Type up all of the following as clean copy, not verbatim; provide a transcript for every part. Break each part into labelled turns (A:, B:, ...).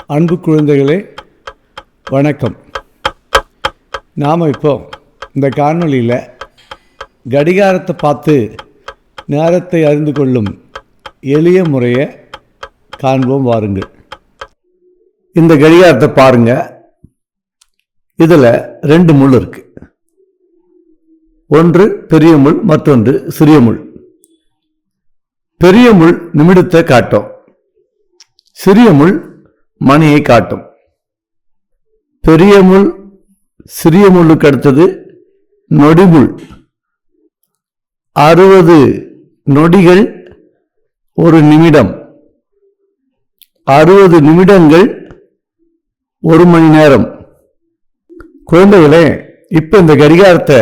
A: அன்பு குழந்தைகளே வணக்கம். நாம் இப்போ இந்த காணொளியில் கடிகாரத்தை பார்த்து நேரத்தை அறிந்து கொள்ளும் எளிய முறையை காண்போம் வாருங்கள். இந்த கடிகாரத்தை பாருங்கள். இதில் 2 முள் இருக்கு. ஒன்று பெரிய முள், மற்றொன்று சிறிய முள். பெரிய முள் நிமிடத்தை காட்டும், சிறிய முள் மணியை காட்டும். பெரிய முள் சிறிய முள்ளுக்கு அடுத்தது நொடிமுள். 60 நொடிகள் ஒரு நிமிடம், 60 நிமிடங்கள் 1 மணி நேரம். குழந்தைகளே, இப்ப இந்த கடிகாரத்தை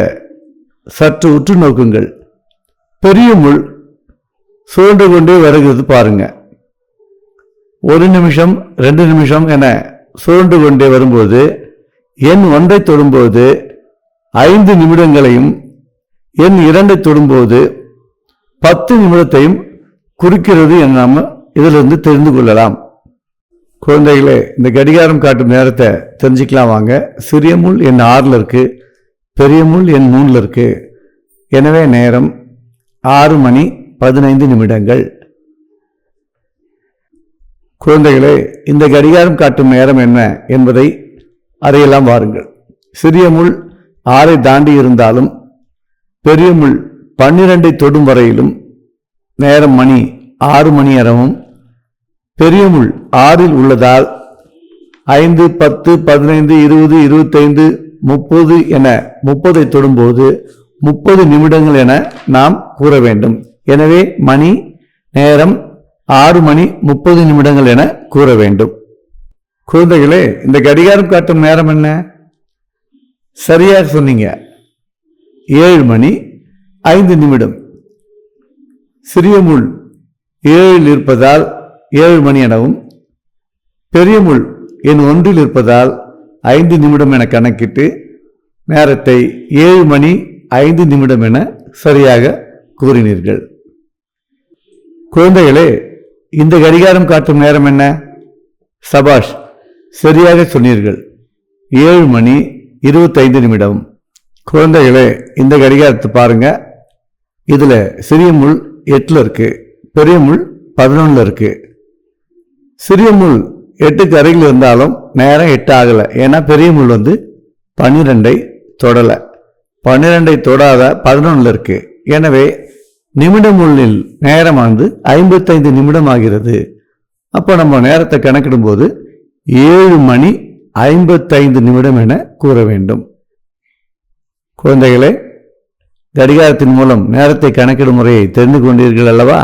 A: சற்று உற்று நோக்குங்கள். பெரிய முள் சுழன்று கொண்டே வருகிறது பாருங்க. 1 நிமிஷம் 2 நிமிஷம் என சுழன்று கொண்டே வரும்போது எண் 1 தொடும்போது 5 நிமிடங்களையும், எண் 2 தொடும்போது 10 நிமிடத்தையும் குறிக்கிறது என நாம் இதிலிருந்து தெரிந்து கொள்ளலாம். குழந்தைகளே, இந்த கடிகாரம் காட்டும் நேரத்தை தெரிஞ்சுக்கலாம் வாங்க. சிறிய முள் எண் 6 இருக்கு, பெரிய முள் எண் 3 இருக்கு. எனவே நேரம் 6 மணி 15 நிமிடங்கள். குழந்தைகளே, இந்த கடிகாரம் காட்டும் நேரம் என்ன என்பதை அறியலாம் வாருங்கள். சிறிய முள் 6 தாண்டி இருந்தாலும், பெரிய முள் 12 தொடும் வரையிலும் நேரம் மணி 6 மணி நேரமும், பெரிய முள் 6 உள்ளதால் 5, 10, 15, 20, 25, 30 என 30 தொடும்போது 30 நிமிடங்கள் என நாம் கூற வேண்டும். எனவே மணி நேரம் 6 மணி 30 நிமிடங்கள் என கூற வேண்டும். குழந்தைகளே, இந்த கடிகாரம் காட்டும் நேரம் என்ன? சரியாக சொன்னீங்க, 7 மணி 5 நிமிடம். சிறிய முள் 7 இருப்பதால் 7 மணி எனவும், பெரிய முள் எண் 1 இருப்பதால் 5 நிமிடம் என கணக்கிட்டு நேரத்தை 7 மணி 5 நிமிடம் என சரியாக கூறினீர்கள். குழந்தைகளே, இந்த கடிகாரம் காட்டும் நேரம் என்ன? சபாஷ், சரியாக சொன்னீர்கள், 7 மணி 25 நிமிடம். குழந்தைகளே, இந்த கடிகாரத்தை பாருங்க. இதுல சிறிய முள் 8 இருக்கு, பெரிய முள் 11 இருக்கு. சிறிய முள் 8க்கு அருகில் இருந்தாலும் நேரம் 8 ஆகல. ஏன்னா பெரிய முள் 12 தொடல. 12 தொடாத 11 இருக்கு. எனவே நிமிட முள்ளில் நேரம் 55 நிமிடம் ஆகிறது. அப்போ நம்ம நேரத்தை கணக்கிடும் போது 7 மணி 55 நிமிடம் என கூற வேண்டும். குழந்தைகளே, கடிகாரத்தின் மூலம் நேரத்தை கணக்கிடும் முறையை தெரிந்து கொண்டீர்கள் அல்லவா?